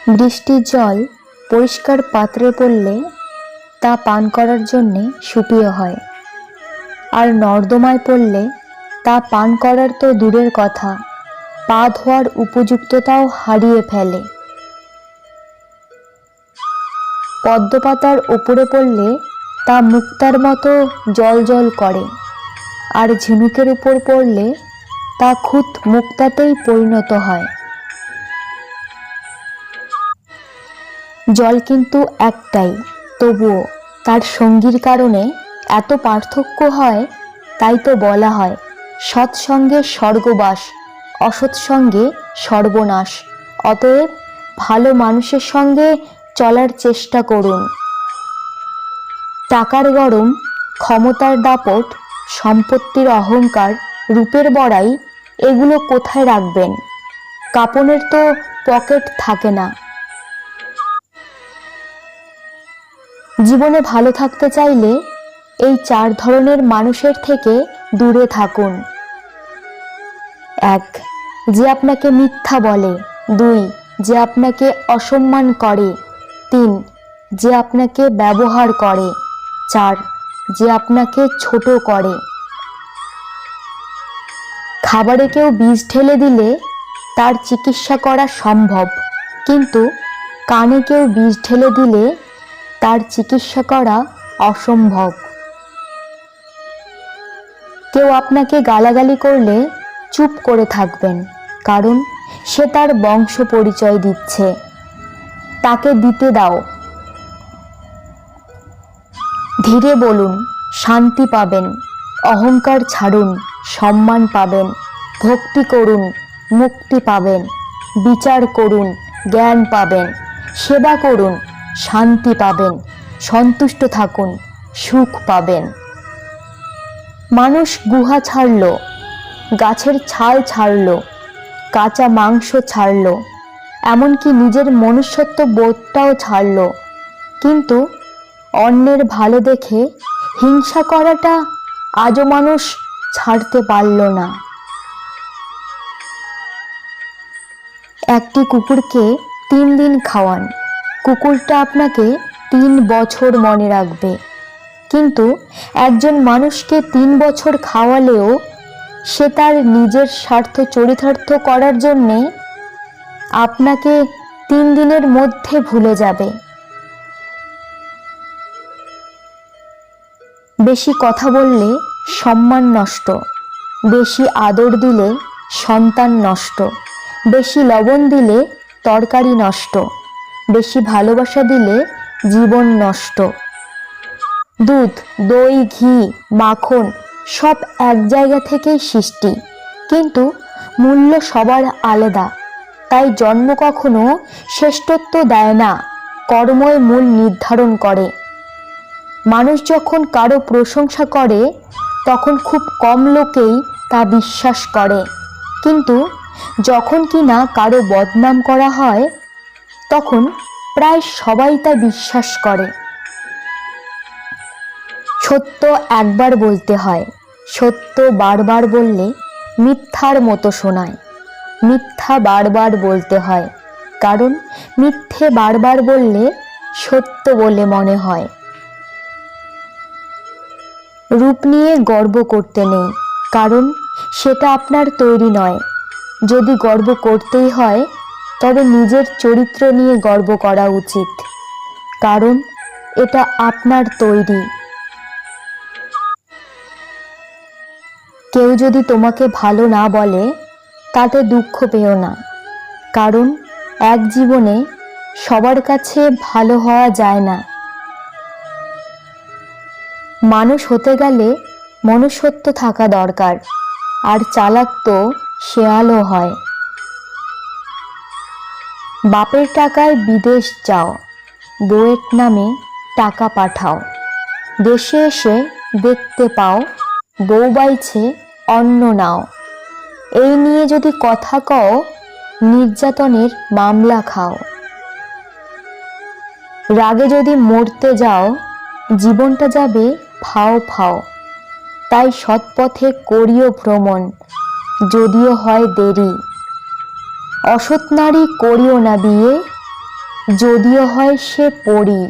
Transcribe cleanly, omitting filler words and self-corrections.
বৃষ্টির জল পরিষ্কার পাত্রে পড়লে তা পান করার জন্যে সুপেয় হয়, আর নর্দমায় পড়লে তা পান করার তো দূরের কথা, পা ধোয়ার উপযুক্ততাও হারিয়ে ফেলে। পদ্মপাতার ওপরে পড়লে তা মুক্তার মতো জল জল করে, আর ঝিনুকের উপর পড়লে তা খুদ মুক্তাতেই পরিণত হয়। জল কিন্তু একটাই, তবুও তার সঙ্গীর কারণে এত পার্থক্য হয়। তাই তো বলা হয়, সৎসঙ্গে স্বর্গবাস, অসৎসঙ্গে সর্বনাশ। অতএব ভালো মানুষের সঙ্গে চলার চেষ্টা করুন। টাকার গরম, ক্ষমতার দাপট, সম্পত্তির অহংকার, রূপের বড়াই, এগুলো কোথায় রাখবেন? কাপনের তো পকেট থাকে না। জীবনে ভালো থাকতে চাইলে এই 4 ধরনের মানুষের থেকে দূরে থাকুন। 1. যে আপনাকে মিথ্যা বলে। 2. যে আপনাকে অসম্মান করে। 3. যে আপনাকে ব্যবহার করে। 4. যে আপনাকে ছোট করে। খাবারে কেউ বিষ ঢেলে দিলে তার চিকিৎসা করা সম্ভব, কিন্তু কানে কেউ বিষ ঢেলে দিলে তার চিকিৎসা করা অসম্ভব। কেউ আপনাকে গালাগালি করলে চুপ করে থাকবেন, কারণ সে তার বংশ পরিচয় দিচ্ছে। তাকে দিতে দাও। ধীরে বলুন, শান্তি পাবেন। অহংকার ছাড়ুন, সম্মান পাবেন। ভক্তি করুন, মুক্তি পাবেন। বিচার করুন, জ্ঞান পাবেন। সেবা করুন, শান্তি পাবেন। সন্তুষ্ট থাকুন, সুখ পাবেন। মানুষ গুহা ছাড়ল, গাছের ছাল ছাড়ল, কাঁচা মাংস ছাড়ল, এমনকি নিজের মনুষ্যত্ব বোধটাও ছাড়ল, কিন্তু অন্যের ভালো দেখে হিংসা করাটা আজও মানুষ ছাড়তে পারল না। একটি কুকুরকে 3 দিন খাওয়ান, কুকুরটা আপনাকে 3 বছর মনে রাখবে। কিন্তু একজন মানুষকে 3 বছর খাওয়ালেও সে তার নিজের স্বার্থ চরিতার্থ করার জন্যে আপনাকে 3 দিনের মধ্যে ভুলে যাবে। বেশি কথা বললে সম্মান নষ্ট, বেশি আদর দিলে সন্তান নষ্ট, বেশি লবণ দিলে তরকারি নষ্ট, বেশি ভালোবাসা দিলে জীবন নষ্ট। দুধ, দই, ঘি, মাখন সব এক জায়গা থেকেই সৃষ্টি, কিন্তু মূল্য সবার আলাদা। তাই জন্ম কখনো শ্রেষ্ঠত্ব দেয় না, কর্মই মূল নির্ধারণ করে। মানুষ যখন কারো প্রশংসা করে তখন খুব কম লোকেই তা বিশ্বাস করে, কিন্তু যখন কিনা কারো বদনাম করা হয় তখন প্রায় সবাই তা বিশ্বাস করে। সত্য একবার বলতে হয়, সত্য বারবার বললে মিথ্যার মতো শোনায়। মিথ্যা বারবার বলতে হয়, কারণ মিথ্যে বারবার বললে সত্য বলে মনে হয়। রূপ নিয়ে গর্ব করতে নেই, কারণ সেটা আপনার তৈরি নয়। যদি গর্ব করতেই হয় তবে নিজের চরিত্র নিয়ে গর্ব করা উচিত, কারণ এটা আপনার তৈরি। কেউ যদি তোমাকে ভালো না বলে তাতে দুঃখ পেও না, কারণ এক জীবনে সবার কাছে ভালো হওয়া যায় না। মানুষ হতে গেলে মনুষ্যত্ব থাকা দরকার, আর চালাক তো শেয়ালও হয়। বাপের টাকায় বিদেশ যাও, বউয়ের নামে টাকা পাঠাও, দেশে এসে দেখতে পাও বউ বাইছে অন্ন নাও। এই নিয়ে যদি কথা কও, নির্যাতনের মামলা খাও। রাগে যদি মরতে যাও, জীবনটা যাবে ফাও ফাও। তাই সৎপথে করিও ভ্রমণ, যদিও হয় দেরি। অসৎ নারী করিও না বিয়ে, যদিও হয় সে পরী।